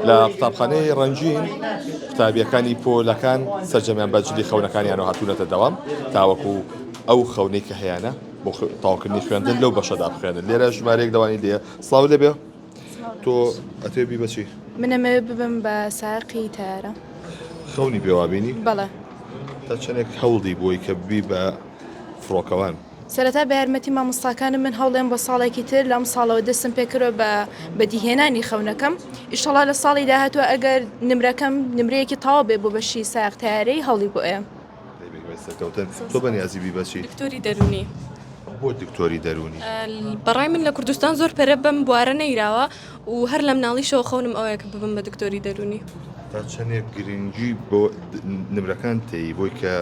لە قوتابخانەی ڕەنجین قوتابیەکانی پۆلەکان سەرجەمیان بەجلی خەونەکانیان و هاتوونەتە دەوام تاوەکو ئەو خەونەی کە هەیەە بۆ تاواکردنی خوێندن لەو بەشەدا بخوێنن لێرە ژمارەیەک دەوانی دێ سڵاو لێبێ تۆ ئەتێبی بەچی منەمە ببم بە ساقی تارە خەونی پێوابینی بەڵێ تا چەندێک هەوڵی بۆی کە ببی بە فڕۆکەوان سەرەتا بە یارمەتی مامۆستاکانم من هەوڵێم بە ساڵێکی تر لەم ساڵەوە دەستم پێکردەوە بە بەدیهێنانی خەونەکەم ئیشەڵا لە ساڵی داهاتوە ئەگەر نمرەکەم نمرەیەکی تەواو بێ بۆ بەشی ساق تارەی هەوڵی بۆ ئێ تۆ بەنیازی بی بەچی دکتۆری دەرونی بۆ دکتۆری دەرونی بەڕای من لە کوردستان زۆر پەرە بم بوارە نەیراوە و هەر لە مناڵیشەوە خەونم ئەوەیە کە ببم بە دکتۆری دەرونی تا چەندێک گرنگی بۆ نمرەکان تێی بۆی کە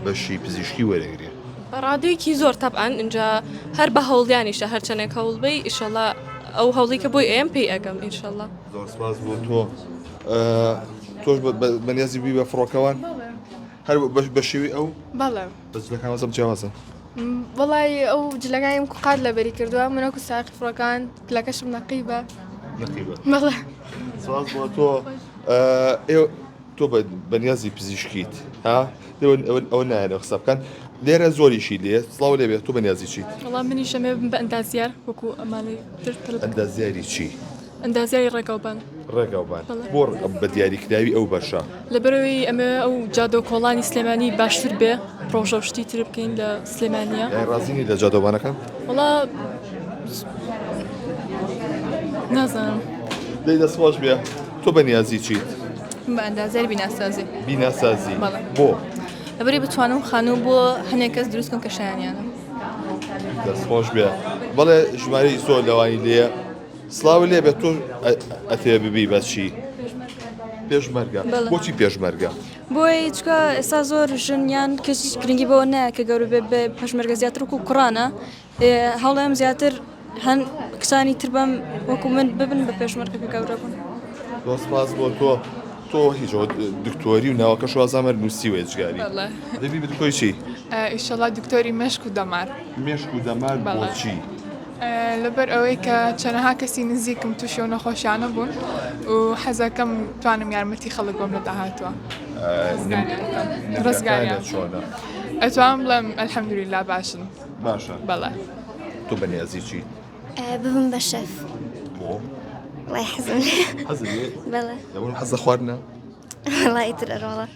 بەشی پزیشکی وەرەگرێ بەڕادەیەکی زۆر تەبعاً اینجا هەر بە هەوڵیانیشە هەر چەندێک هەوڵ بی ئیشەڵا ئەو هەوڵی کە بۆی ئێم پێی ئەگەم ئینشەڵا زۆر سپاس بۆ تۆ تۆش بەنیازی بی بە فڕۆکەوان هەر بە شێوی ئەو بەڵێ بەجلەکان وەسم جیاوازە وڵی ئەو جلەکانیم قات لەبەری کردووە منەکو ساقی فڕۆکان کلەکەشم نەقیبە نەقیبە بەڵێ سپاس بۆ تۆ تۆ بەنیازی پزیشکیت ها ئەوە نایەنە قسە بکەن لێرە زۆریشی لێ سڵاو لێبێت تۆ بەنیازی چیت وەڵام منی شەمێ بم بە ئەندازیار وەکو ئەمانەی تر ئەندازیاری چی ئەندازیاری ڕێگاوبان ڕێگاوبان بۆ بە دیاریکراوی ئەو بەشە لەبەرەوەی ئەمە ئەو جادۆ کۆڵانی سلێمانی باشتر بێ پرۆژە شتی تر بکەین لە سلێمانیە ڕازینی لە جادۆبانەکان وڵا نازانم دەی دەستخۆش بێ تۆ بەنیازی چیت بە ئەندازەر بیناسازی بیناسازی بەڵێ. بۆ لەبەری بتوانم خانوو بۆ هەنێک کەس دروست کەم کە شایانیانم دەستخۆش بێ بەڵێ ژمارەی زۆر لەوانی لێە سڵاو لێبێت تۆ ئەتێ ببی بەچی پێشمەرگە بۆچی پێشمەرگە بۆی چکە ئێستا زۆر ژنیان کەس گرنگی بەوە نایە کە گەورە بێ بە پەشمەرگە زیاتر وکو کوڕانە هەڵێم زیاتر هەن کسانی تر بەم وەکو من ببن بە پێشمەرگەکە گەورە بوون زۆر سپاس بۆ تۆ هیچ دکتۆری و ناوەکە شوازامەر نووسی وێجگاری دەبی بتکۆی چی؟ ئیشەڵا دکتۆری مەشک و دەمار مێشک و دەمار بۆچی؟ لەبەر ئەوەی کە چەنەها کەسی نزیکم تووشی و نەخۆشیانە بوون و حەزەکەم توانم یارمەتی خەڵک بۆم لە داهاتوە ڕزگاریان چۆنە؟ ئەتوانم بڵێم ئەلحەمدولیلا باشن باشە بەڵێ تۆ بەنیازی چی؟ ببم بە شەف بۆ؟ وڵای حەزم حەزت لێ؟ بەڵێ دەبوون حەزە خواردنە؟ وڵای تر ئەرۆڵە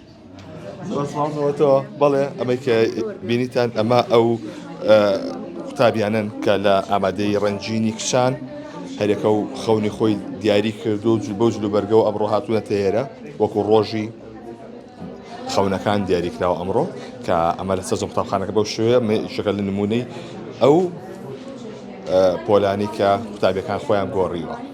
بەسڵامەوەتەوە بەڵێ ئەمەی کە بینیتان ئەمە ئەو قوتابیانن کە لە ئامادەی ڕەنجینی کشان هەرێکە و خەونی خۆی دیاری کرد و بەو جلوبەرگە و ئەمڕۆ هاتوونەتە ئێرە وەکو ڕۆژی خەونەکان دیاریکراوە ئەمڕۆ کە ئەمە لە سەرجەم قوتابخانەکە بەو شێوەیە شەکە لە نمونەی ئەو پۆلانی کە قوتابیەکان خۆیان گۆڕیوە